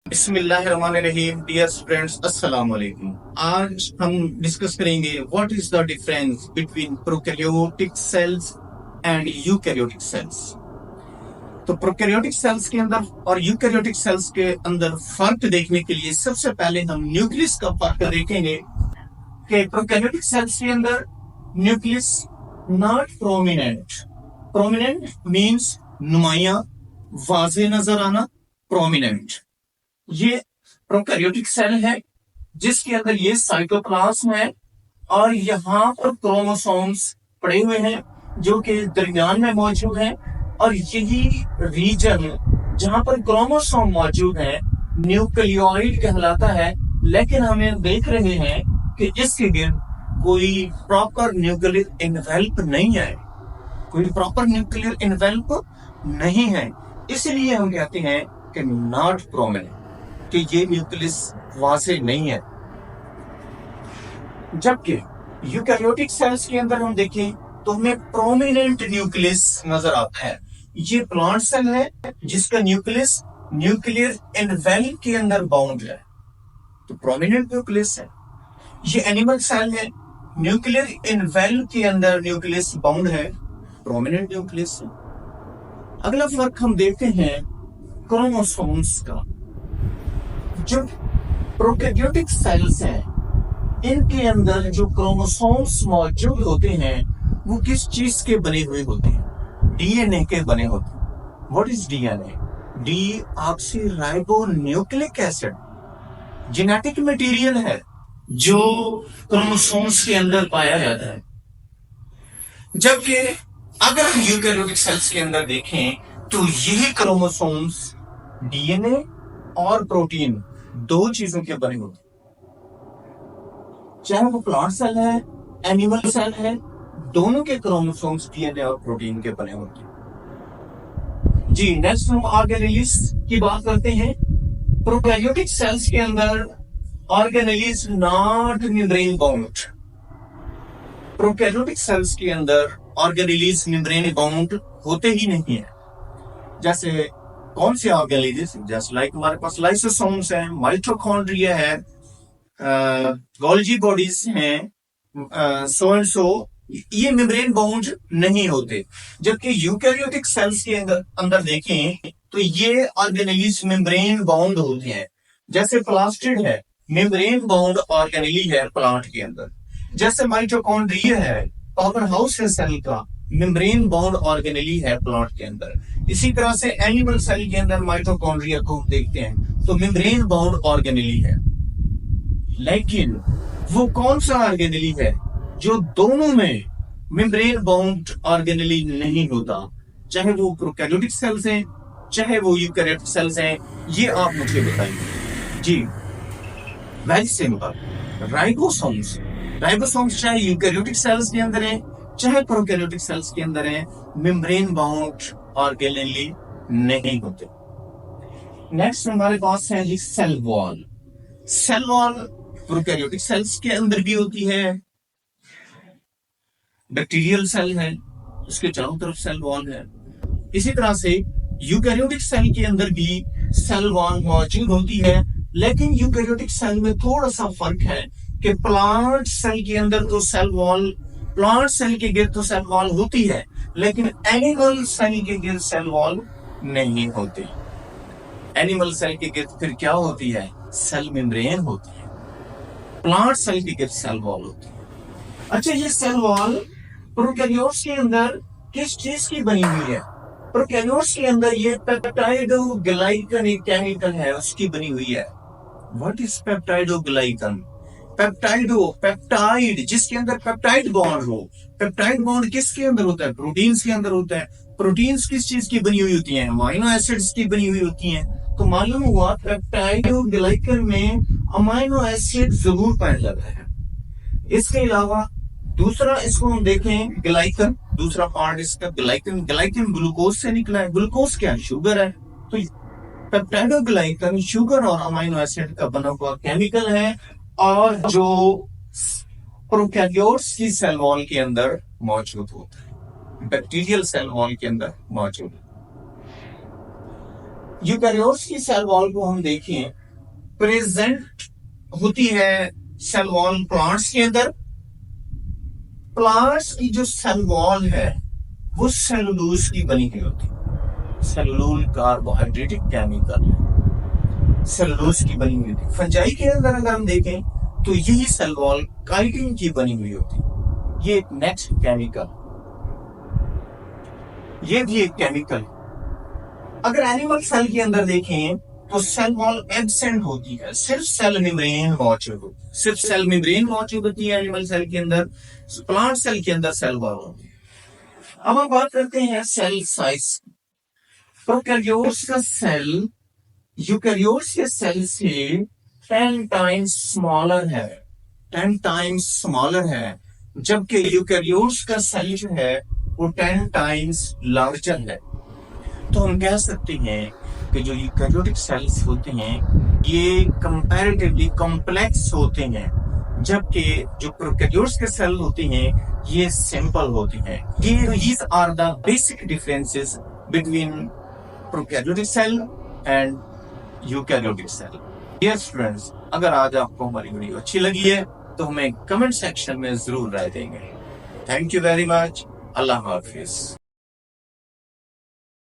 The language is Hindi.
बिस्मिल्लाहिर्रहमानिर्रहीम। डियर स्टूडेंट्स, अस्सलाम वालेकुम। आज हम डिस्कस करेंगे what is the difference between prokaryotic cells and eukaryotic cells. तो प्रोकैरियोटिक सेल्स के अंदर और यूकैरियोटिक सेल्स के अंदर फर्क देखने के लिए सबसे पहले हम न्यूक्लियस का फर्क देखेंगे कि प्रोकैरियोटिक सेल्स के अंदर nucleus not prominent. Prominent means नुमाया, वाज़े नजर आना, प्रोमिनेंट। ये प्रोकैरियोटिक सेल है जिसके अंदर ये साइटोप्लाज्म है और यहाँ पर क्रोमोसोम्स पड़े हुए हैं जो कि दरमियान में मौजूद हैं, और यही रीजन जहां पर क्रोमोसोम मौजूद है न्यूक्लियोइड कहलाता है। लेकिन हमें देख रहे हैं कि इसके गिर्द कोई प्रॉपर न्यूक्लियर इन्वेल्प नहीं है, कोई प्रॉपर न्यूक्लियर इन्वेल्प नहीं है। इसलिए हम कहते हैं कि नॉट प्रोमिनेंट, कि ये न्यूक्लियस वाज़े नहीं है। जबकि यूकैरियोटिक सेल्स के अंदर हम देखें तो हमें प्रोमिनेंट न्यूक्लियस नजर आता है। ये प्लांट सेल है जिसका न्यूक्लियस न्यूक्लियर इन्वेल्प के अंदर बाउंड है, तो प्रोमिनेंट न्यूक्लियस है। ये एनिमल सेल है, न्यूक्लियर इन्वेल्प के अंदर न्यूक्लियस बाउंड है, प्रोमिनेंट न्यूक्लियस है। अगला फर्क हम देखते हैं क्रोमोसोम्स का। जो प्रोकैरियोटिक सेल्स हैं इनके अंदर जो क्रोमोसोम्स मौजूद होते हैं वो किस चीज के बने हुए होते हैं? डीएनए के बने होते हैं। What is DNA? D oxy ribo nucleic acid genetic material है जो क्रोमोसोम्स के अंदर पाया जाता है। जबकि अगर हम यूकैरियोटिक सेल्स के अंदर देखें तो यही क्रोमोसोम्स डीएनए और प्रोटीन दो चीजों के बने होते हैं। चाहे वो प्लांट सेल है, एनिमल सेल है, दोनों के क्रोमोसोम्स डीएनए और प्रोटीन के बने होते हैं। जी, नेक्स्ट हम ऑर्गेनेलिस की बात करते हैं। प्रोकैरियोटिक सेल्स के अंदर organelles not membrane bound. Prokaryotic cells के अंदर ऑर्गेनेलिस मेम्ब्रेन बाउंड होते ही नहीं है। जैसे कौन से ऑर्गेनेलिस? जैसे लाइक हमारे पास लाइसोसोम्स हैं, माइटोकॉन्ड्रिया है, गोल्जी बॉडीज हैं, सो एंड सो, ये मेम्ब्रेन बाउंड नहीं होते। जबकि यूकैरियोटिक सेल्स के अंदर देखें तो ये ऑर्गेनेलिस मेम्ब्रेन बाउंड होते हैं। जैसे प्लास्टिड है, मेम्ब्रेन बाउंड ऑर्गेनेली है प्लांट के अंदर। जैसे माइटोकॉन्ड्रिया है, पावर हाउस है सेल का, मेम्ब्रेन बाउंड ऑर्गेनेली है प्लांट के अंदर। इसी तरह से एनिमल सेल के अंदर माइटोकॉन्ड्रिया को देखते हैं तो मेम्ब्रेन बाउंड ऑर्गेनेली है। लेकिन वो कौन सा ऑर्गेनेली है जो दोनों में मेम्ब्रेन बाउंड ऑर्गेनेली नहीं होता? चाहे वो प्रोकैरियोटिक सेल्स हैं, चाहे वो यूकैरियोटिक सेल्स हैं, ये आप मुझे बताइए। जी, वेरी सिंपल। राइबोसोम्स राइबोसोम्स चाहे यूकैरियोटिक सेल्स के अंदर है चाहे प्रोकैरियोटिक सेल्स के अंदर है, मेम्ब्रेन बाउंड ऑर्गेनेली नहीं होते। नेक्स्ट हमारे पास है जी cell wall. Cell wall prokaryotic cells के अंदर भी होती है। बैक्टीरियल सेल है, उसके चारों तरफ सेल वॉल है। इसी तरह से यूकैरियोटिक सेल के अंदर भी सेल वॉल मौजूद होती है। लेकिन यूकैरियोटिक सेल में थोड़ा सा फर्क है कि प्लांट सेल के अंदर तो सेल वॉल, प्लांट सेल के गिर्द तो सेल वॉल होती है, लेकिन एनिमल सेल के गिर्द सेल वॉल नहीं होती। एनिमल सेल के गिर्द फिर क्या होती है? सेल मेम्ब्रेन होती है। प्लांट सेल के गिर्द सेल वॉल होती है। अच्छा, ये सेल वॉल प्रोकैरियोट्स के अंदर किस चीज की बनी हुई है? प्रोकैरियोट्स के अंदर ये पेप्टाइडोग्लाइकन एक केमिकल है, उसकी बनी हुई है। What is peptidoglycan? पेप्टाइड जिसके अंदर पेप्टाइड बॉन्ड हो। पेप्टाइड बॉन्ड किसके अंदर होता है? प्रोटीन्स के अंदर होता है। प्रोटीन्स किस चीज की बनी हुई होती हैं? अमाइनो एसिड्स की बनी हुई होती हैं। तो मालूम हुआ पेप्टाइडोग्लाइकन में अमाइनो एसिड जरूर पाया जाता है। इसके अलावा दूसरा इसको हम देखें ग्लाइकन, दूसरा पार्ट इसका ग्लाइकन। ग्लाइकन ग्लूकोज से निकला है। ग्लूकोज क्या है? शुगर है। तो पेप्टाइडोग्लाइकन शुगर और अमाइनो एसिड का बना हुआ केमिकल है और जो प्रोकैरियोट्स की सेल वॉल के अंदर मौजूद होता है, बैक्टीरियल सेल वॉल के अंदर मौजूद है। यूकैरियोट्स की सेल वॉल को हम देखें, प्रेजेंट होती है सेल वॉल प्लांट्स के अंदर। प्लांट्स की जो सेल वॉल है वो सेलुलोज की बनी हुई होती है। सेलुलोज कार्बोहाइड्रेटिक केमिकल है, सेलुलोज की बनी हुई होती है। फंजाई के अंदर अगर हम देखें तो यही सेल वॉल काइटिन की बनी हुई होती है। ये एक नेक्स्ट केमिकल, ये भी एक केमिकल। अगर एनिमल सेल के अंदर देखें तो सेल वॉल एब्सेंट होती है, सिर्फ सेल मेम्ब्रेन मौजूद होती है, सिर्फ सेल मेम्ब्रेन मौजूद होती है एनिमल सेल के अंदर। प्लांट सेल के अंदर सेल वॉल होती है। अब हम बात करते हैं सेल साइज। प्रोकैरियोट्स का सेल यूकैरियोट्स के सेल से 10 टाइम्स स्मॉलर है, 10 टाइम्स स्मॉलर है, जबकि यूकैरियोट्स का सेल जो है वो 10 टाइम्स लार्जर है। तो हम कह सकते हैं कि जो यूकैरियोटिक सेल्स होते हैं ये कंपैरेटिवली कॉम्प्लेक्स होते हैं, जबकि जो प्रोकैरियोट्स के सेल होते हैं ये सिंपल होते हैं। These are the basic differences between prokaryotic cell and eukaryotic cell. Dear students, अगर आज आपको हमारी वीडियो अच्छी लगी है तो हमें कमेंट सेक्शन में जरूर राय देंगे। Thank you very much. Allah Hafiz.